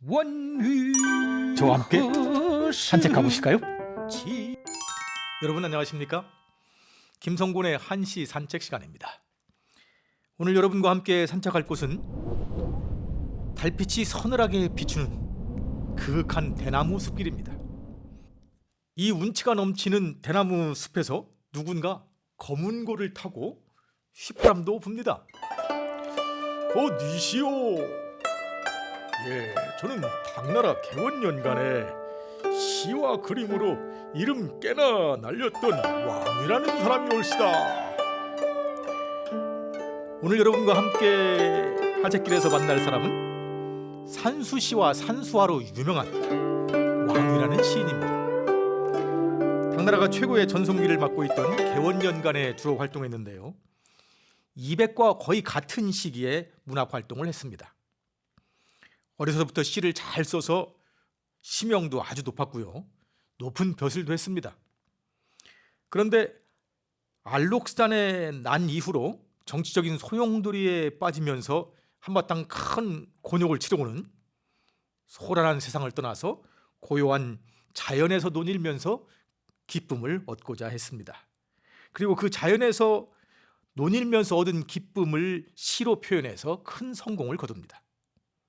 원휘 저와 함께 산책 가보실까요? 여러분 안녕하십니까? 김성곤의 한시 산책 시간입니다. 오늘 여러분과 함께 산책할 곳은 달빛이 서늘하게 비추는 그윽한 대나무 숲길입니다. 이 운치가 넘치는 대나무 숲에서 누군가 검은고를 타고 휘파람도 붑니다. 어디시오? 예, 저는 당나라 개원년간에 시와 그림으로 이름 꽤나 날렸던 왕이라는 사람이 올시다. 오늘 여러분과 함께 하얏길에서 만날 사람은 산수시와 산수화로 유명한 왕이라는 시인입니다. 당나라가 최고의 전성기를 맡고 있던 개원년간에 주로 활동했는데요, 200과 거의 같은 시기에 문학 활동을 했습니다. 어려서부터 시를 잘 써서 시명도 아주 높았고요, 높은 벼슬도 했습니다. 그런데 알록산에 난 이후로 정치적인 소용돌이에 빠지면서 한바탕 큰 곤욕을 치르고는 소란한 세상을 떠나서 고요한 자연에서 논일면서 기쁨을 얻고자 했습니다. 그리고 그 자연에서 논일면서 얻은 기쁨을 시로 표현해서 큰 성공을 거둡니다.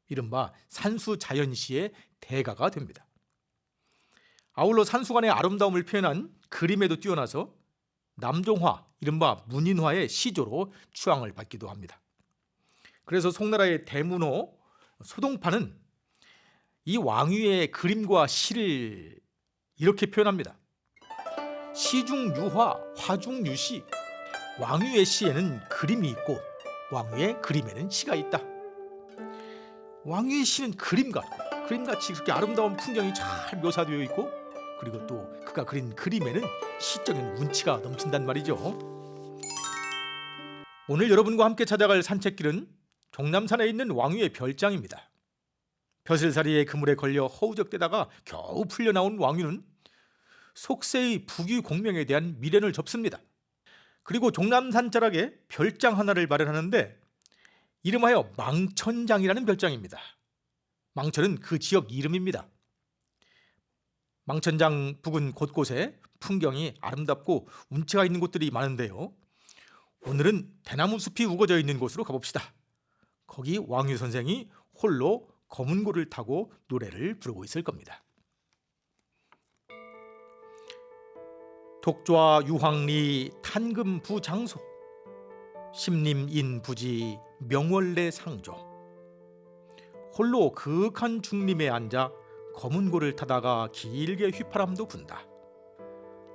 이른바 산수자연시의 대가가 됩니다. 아울러 산수간의 아름다움을 표현한 그림에도 뛰어나서 남종화, 이른바 문인화의 시조로 추앙을 받기도 합니다. 그래서 송나라의 대문호 소동파는 이 왕위의 그림과 시를 이렇게 표현합니다. 시중 유화, 화중 유시. 왕위의 시에는 그림이 있고 왕위의 그림에는 시가 있다. 왕위의 시는 그림같이 그렇게 아름다운 풍경이 잘 묘사되어 있고, 그리고 또 그가 그린 그림에는 시적인 운치가 넘친단 말이죠. 오늘 여러분과 함께 찾아갈 산책길은 종남산에 있는 왕위의 별장입니다. 벼슬살이의 그물에 걸려 허우적대다가 겨우 풀려나온 왕위는 속세의 부귀 공명에 대한 미련을 접습니다. 그리고 종남산 자락에 별장 하나를 마련하는데 이름하여 망천장이라는 별장입니다. 망천은 그 지역 이름입니다. 망천장 부근 곳곳에 풍경이 아름답고 운치가 있는 곳들이 많은데요, 오늘은 대나무 숲이 우거져 있는 곳으로 가봅시다. 거기 왕유 선생이 홀로 검은고를 타고 노래를 부르고 있을 겁니다. 독좌 유황리 탄금부 장소, 심림인 부지 명월내 상조. 홀로 그윽한 중림에 앉아 검은고를 타다가 길게 휘파람도 분다.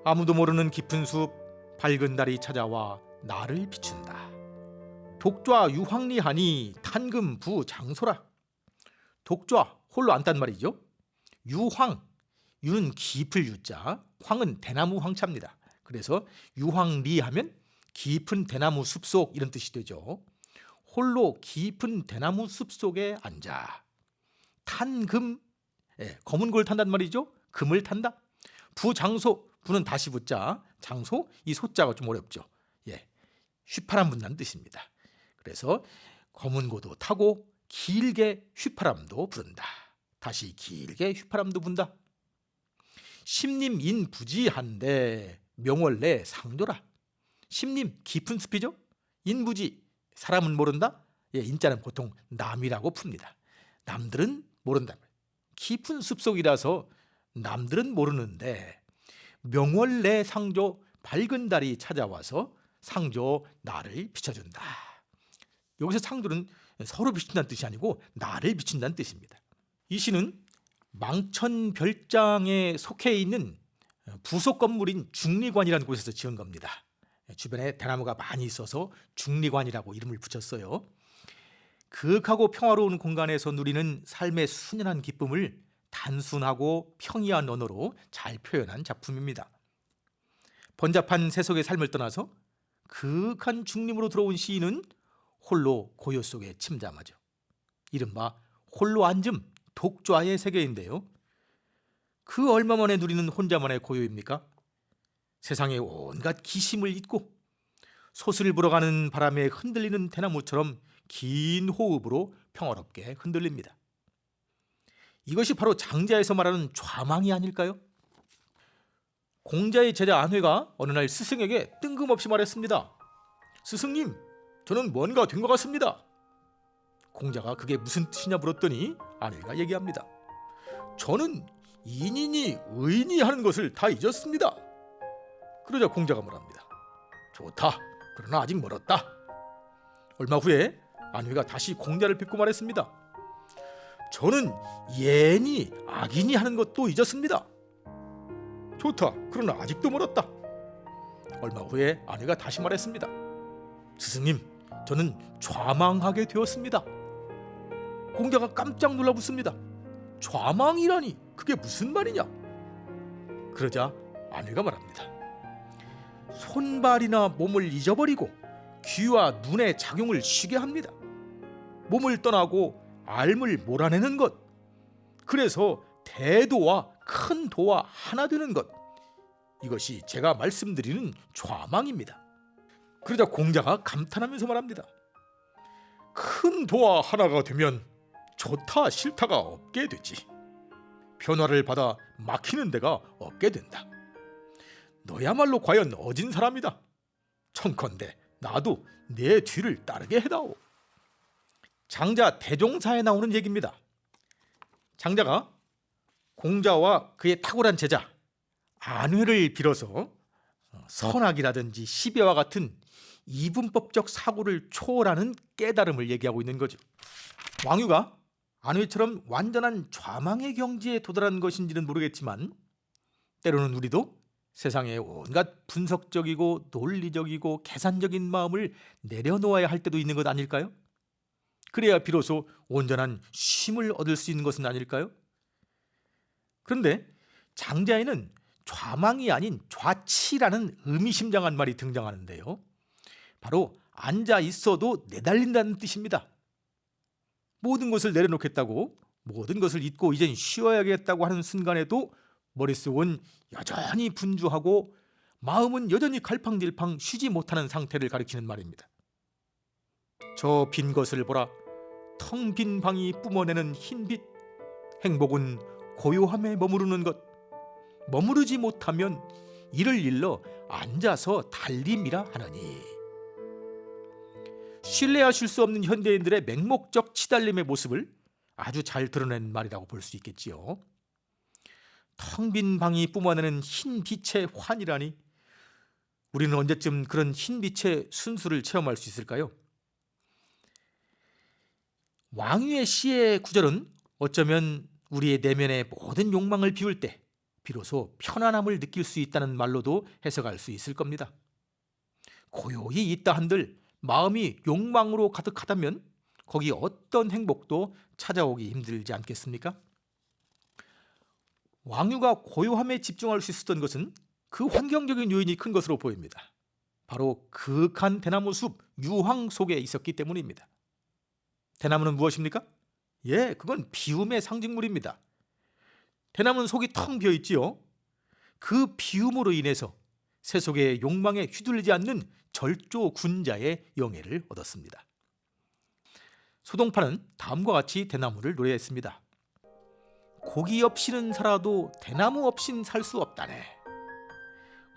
아무도 모르는 깊은 숲, 밝은 달이 찾아와 나를 비춘다. 독좌 유황리하니 탄금부 장소라. 독좌 홀로 앉단 말이죠. 유황, 유는 깊을 유자, 황은 대나무 황자입니다. 그래서 유황리 하면 깊은 대나무 숲속 이런 뜻이 되죠. 홀로 깊은 대나무 숲속에 앉아 탄금, 검은고를 탄단 말이죠. 금을 탄다. 부장소, 부는 다시 붙자, 장소, 이 소자가 좀 어렵죠. 휘파람 분다는 뜻입니다. 그래서 검은고도 타고 길게 휘파람도 부른다. 다시 길게 휘파람도 분다. 심림인 부지한데 명월내 상도라. 심림, 깊은 숲이죠. 인부지, 사람은 모른다. 인자는 보통 남이라고 풉니다. 남들은 모른다. 깊은 숲속이라서 남들은 모르는데 명월내 상조, 밝은 달이 찾아와서 상조, 나를 비춰준다. 여기서 상조는 서로 비춘다는 뜻이 아니고 나를 비춘다는 뜻입니다. 이 시는 망천별장에 속해 있는 부속 건물인 중리관이라는 곳에서 지은 겁니다. 주변에 대나무가 많이 있어서 중리관이라고 이름을 붙였어요. 그윽하고 평화로운 공간에서 누리는 삶의 순연한 기쁨을 단순하고 평이한 언어로 잘 표현한 작품입니다. 번잡한 세속의 삶을 떠나서 그윽한 중림으로 들어온 시인은 홀로 고요 속에 침잠하죠. 이른바 홀로 앉음, 독좌의 세계인데요, 그 얼마 만에 누리는 혼자만의 고요입니까? 세상에 온갖 기심을 잊고 소슬 불어가는 바람에 흔들리는 대나무처럼 긴 호흡으로 평화롭게 흔들립니다. 이것이 바로 장자에서 말하는 좌망이 아닐까요? 공자의 제자 안회가 어느 날 스승에게 뜬금없이 말했습니다. 스승님, 저는 뭔가 된 것 같습니다. 공자가 그게 무슨 뜻이냐 물었더니 안회가 얘기합니다. 저는 인인이 의인이 하는 것을 다 잊었습니다. 그러자 공자가 말합니다. 좋다. 그러나 아직 멀었다. 얼마 후에 안회가 다시 공자를 뵙고 말했습니다. 저는 예인이 악인이 하는 것도 잊었습니다. 좋다. 그러나 아직도 멀었다. 얼마 후에 안회가 다시 말했습니다. 스승님, 저는 좌망하게 되었습니다. 공자가 깜짝 놀라 묻습니다. 좌망이라니 그게 무슨 말이냐? 그러자 안회가 말합니다. 손발이나 몸을 잊어버리고 귀와 눈의 작용을 쉬게 합니다. 몸을 떠나고 알을 몰아내는 것, 그래서 대도와 큰 도와 하나 되는 것, 이것이 제가 말씀드리는 좌망입니다. 그러자 공자가 감탄하면서 말합니다. 큰 도와 하나가 되면 좋다 싫다가 없게 되지. 변화를 받아 막히는 데가 없게 된다. 너야말로 과연 어진 사람이다. 청컨대 나도 내 뒤를 따르게 해다오. 장자 대종사에 나오는 얘기입니다. 장자가 공자와 그의 탁월한 제자 안회를 빌어서 선악이라든지 시배와 같은 이분법적 사고를 초월하는 깨달음을 얘기하고 있는 거죠. 왕유가 안회처럼 완전한 좌망의 경지에 도달한 것인지는 모르겠지만 때로는 우리도 세상에 온갖 분석적이고 논리적이고 계산적인 마음을 내려놓아야 할 때도 있는 것 아닐까요? 그래야 비로소 온전한 쉼을 얻을 수 있는 것은 아닐까요? 그런데 장자에는 좌망이 아닌 좌치라는 의미심장한 말이 등장하는데요. 바로 앉아 있어도 내달린다는 뜻입니다. 모든 것을 내려놓겠다고, 모든 것을 잊고 이젠 쉬어야겠다고 하는 순간에도 머릿속은 여전히 분주하고 마음은 여전히 갈팡질팡 쉬지 못하는 상태를 가리키는 말입니다. 저 빈 것을 보라. 텅 빈 방이 뿜어내는 흰빛. 행복은 고요함에 머무르는 것. 머무르지 못하면 이를 일러 앉아서 달림이라 하느니. 신뢰하실 수 없는 현대인들의 맹목적 치달림의 모습을 아주 잘 드러낸 말이라고 볼 수 있겠지요. 텅 빈 방이 뿜어내는 흰 빛의 환이라니, 우리는 언제쯤 그런 흰 빛의 순수를 체험할 수 있을까요? 왕유의 시의 구절은 어쩌면 우리의 내면의 모든 욕망을 비울 때 비로소 편안함을 느낄 수 있다는 말로도 해석할 수 있을 겁니다. 고요히 있다 한들 마음이 욕망으로 가득하다면 거기 어떤 행복도 찾아오기 힘들지 않겠습니까? 왕유가 고요함에 집중할 수 있었던 것은 그 환경적인 요인이 큰 것으로 보입니다. 바로 그윽한 대나무 숲 유황 속에 있었기 때문입니다. 대나무는 무엇입니까? 그건 비움의 상징물입니다. 대나무는 속이 텅 비어 있지요. 그 비움으로 인해서 세속의 욕망에 휘둘리지 않는 절조군자의 영예를 얻었습니다. 소동파는 다음과 같이 대나무를 노래했습니다. 고기 없이는 살아도 대나무 없인 살 수 없다네.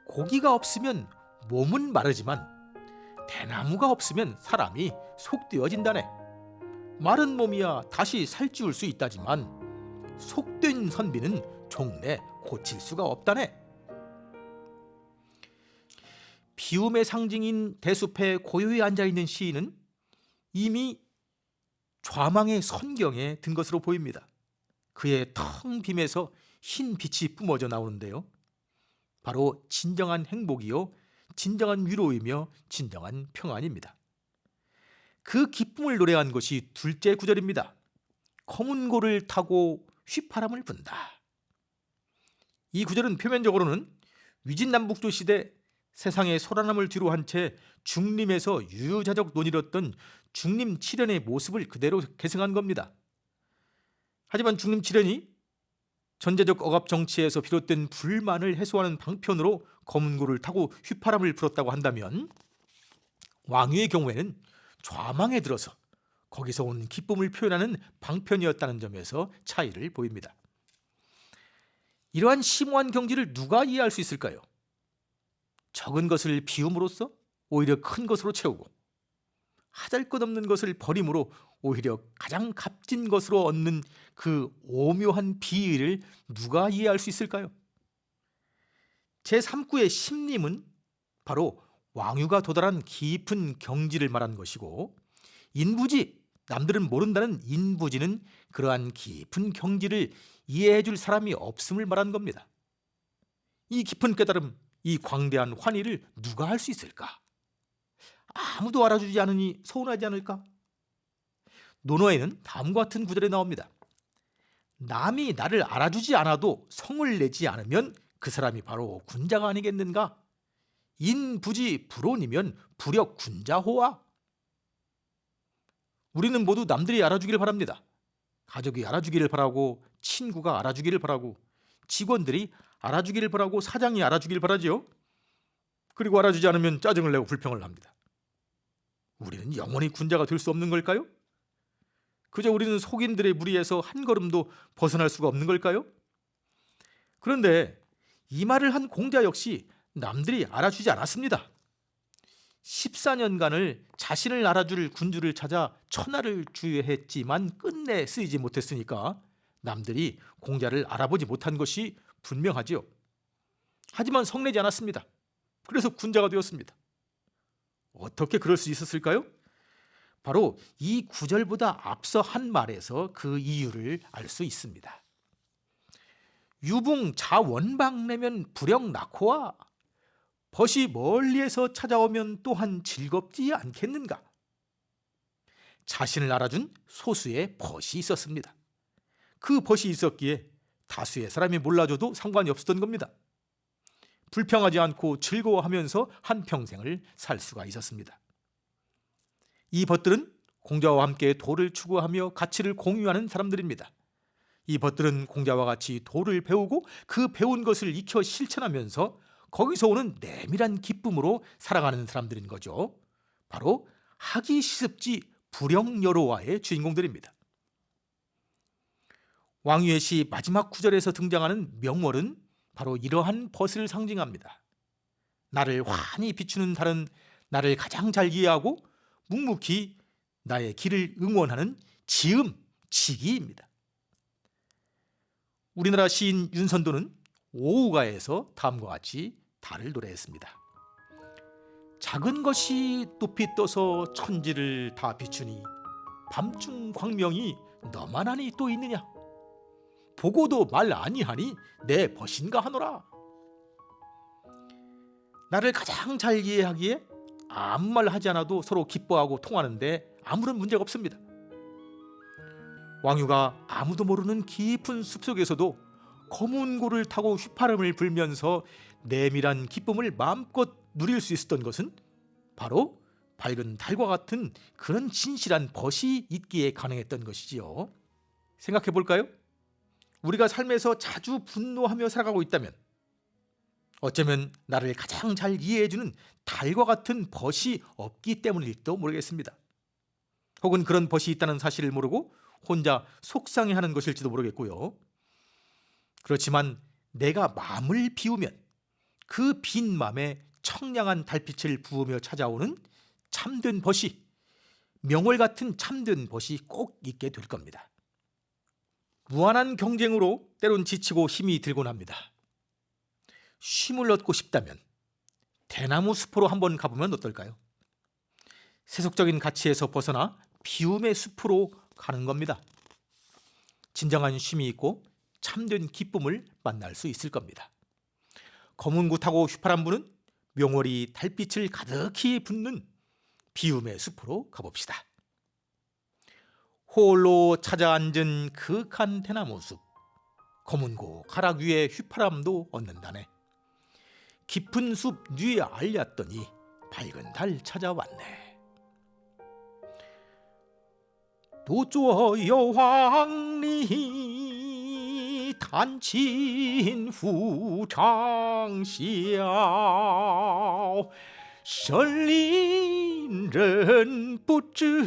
고기가 없으면 몸은 마르지만 대나무가 없으면 사람이 속되어진다네. 마른 몸이야 다시 살찌울 수 있다지만 속된 선비는 종래 고칠 수가 없다네. 비움의 상징인 대숲에 고요히 앉아있는 시인은 이미 좌망의 선경에 든 것으로 보입니다. 그의 텅 빔에서 흰 빛이 뿜어져 나오는데요. 바로 진정한 행복이요, 진정한 위로이며 진정한 평안입니다. 그 기쁨을 노래한 것이 둘째 구절입니다. 검은고를 타고 휘파람을 분다. 이 구절은 표면적으로는 위진남북조 시대 세상의 소란함을 뒤로 한 채 중림에서 유유자적 논의했던 중림 칠연의 모습을 그대로 계승한 겁니다. 하지만 중림 칠연이 전제적 억압 정치에서 비롯된 불만을 해소하는 방편으로 검은고를 타고 휘파람을 불었다고 한다면 왕유의 경우에는 좌망에 들어서 거기서 온 기쁨을 표현하는 방편이었다는 점에서 차이를 보입니다. 이러한 심오한 경지를 누가 이해할 수 있을까요? 적은 것을 비움으로써 오히려 큰 것으로 채우고, 하잘것없는 것을 버림으로 오히려 가장 값진 것으로 얻는 그 오묘한 비의를 누가 이해할 수 있을까요? 제3구의 심림은 바로 왕유가 도달한 깊은 경지를 말하는 것이고, 인부지, 남들은 모른다는 인부지는 그러한 깊은 경지를 이해해 줄 사람이 없음을 말하는 겁니다. 이 깊은 깨달음, 이 광대한 환희를 누가 할 수 있을까? 아무도 알아주지 않으니 서운하지 않을까? 논어에는 다음과 같은 구절이 나옵니다. 남이 나를 알아주지 않아도 성을 내지 않으면 그 사람이 바로 군자가 아니겠는가? 인부지 불온이면 부력 군자호아. 우리는 모두 남들이 알아주기를 바랍니다. 가족이 알아주기를 바라고, 친구가 알아주기를 바라고, 직원들이 알아주기를 바라고, 사장이 알아주기를 바라지요. 그리고 알아주지 않으면 짜증을 내고 불평을 합니다. 우리는 영원히 군자가 될 수 없는 걸까요? 그저 우리는 속인들의 무리에서 한 걸음도 벗어날 수가 없는 걸까요? 그런데 이 말을 한 공자 역시 남들이 알아주지 않았습니다. 14년간을 자신을 알아줄 군주를 찾아 천하를 주유했지만 끝내 쓰이지 못했으니까 남들이 공자를 알아보지 못한 것이 분명하지요. 하지만 성내지 않았습니다. 그래서 군자가 되었습니다. 어떻게 그럴 수 있었을까요? 바로 이 구절보다 앞서 한 말에서 그 이유를 알 수 있습니다. 유붕 자원방내면 불영 낳고와 벗이 멀리에서 찾아오면 또한 즐겁지 않겠는가? 자신을 알아준 소수의 벗이 있었습니다. 그 벗이 있었기에 다수의 사람이 몰라줘도 상관이 없었던 겁니다. 불평하지 않고 즐거워하면서 한평생을 살 수가 있었습니다. 이 벗들은 공자와 함께 도를 추구하며 가치를 공유하는 사람들입니다. 이 벗들은 공자와 같이 도를 배우고 그 배운 것을 익혀 실천하면서 거기서 오는 내밀한 기쁨으로 살아가는 사람들인 거죠. 바로 하기 시습지 불영여로와의 주인공들입니다. 왕유의 시 마지막 구절에서 등장하는 명월은 바로 이러한 벗을 상징합니다. 나를 환히 비추는 달은 나를 가장 잘 이해하고 묵묵히 나의 길을 응원하는 지음, 지기입니다. 우리나라 시인 윤선도는 오우가에서 다음과 같이 달을 노래했습니다. 작은 것이 높이 떠서 천지를 다 비추니 밤중 광명이 너만하니 또 있느냐? 보고도 말 아니하니 내 벗인가 하노라. 나를 가장 잘 이해하기에 아무 말 하지 않아도 서로 기뻐하고 통하는데 아무런 문제가 없습니다. 왕유가 아무도 모르는 깊은 숲속에서도 검은 고를 타고 휘파람을 불면서 내밀한 기쁨을 마음껏 누릴 수 있었던 것은 바로 밝은 달과 같은 그런 진실한 벗이 있기에 가능했던 것이지요. 생각해 볼까요? 우리가 삶에서 자주 분노하며 살아가고 있다면 어쩌면 나를 가장 잘 이해해주는 달과 같은 벗이 없기 때문일지도 모르겠습니다. 혹은 그런 벗이 있다는 사실을 모르고 혼자 속상해하는 것일지도 모르겠고요. 그렇지만 내가 마음을 비우면 그 빈 마음에 청량한 달빛을 부으며 찾아오는 참된 벗이, 명월 같은 참된 벗이 꼭 있게 될 겁니다. 무한한 경쟁으로 때론 지치고 힘이 들곤 합니다. 쉼을 얻고 싶다면 대나무 숲으로 한번 가보면 어떨까요? 세속적인 가치에서 벗어나 비움의 숲으로 가는 겁니다. 진정한 쉼이 있고 참된 기쁨을 만날 수 있을 겁니다. 검은 구 타고 휘파람 부는 명월이 달빛을 가득히 붓는 비움의 숲으로 가봅시다. 홀로 찾아 앉은 그윽한 대나무 숲, 검은 고 가락 위에 휘파람도 얻는다네. 깊은 숲 뒤에 알렸더니 밝은 달 찾아왔네. 도조 여왕리 단친 후장시ao 神灵人不知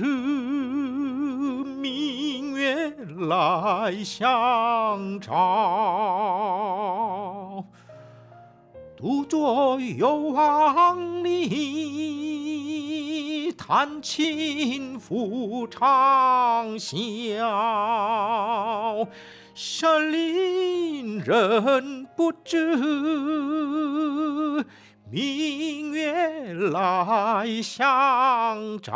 明月来相照，独坐幽瓮里，弹琴复长啸。山林人不知，明月来相照。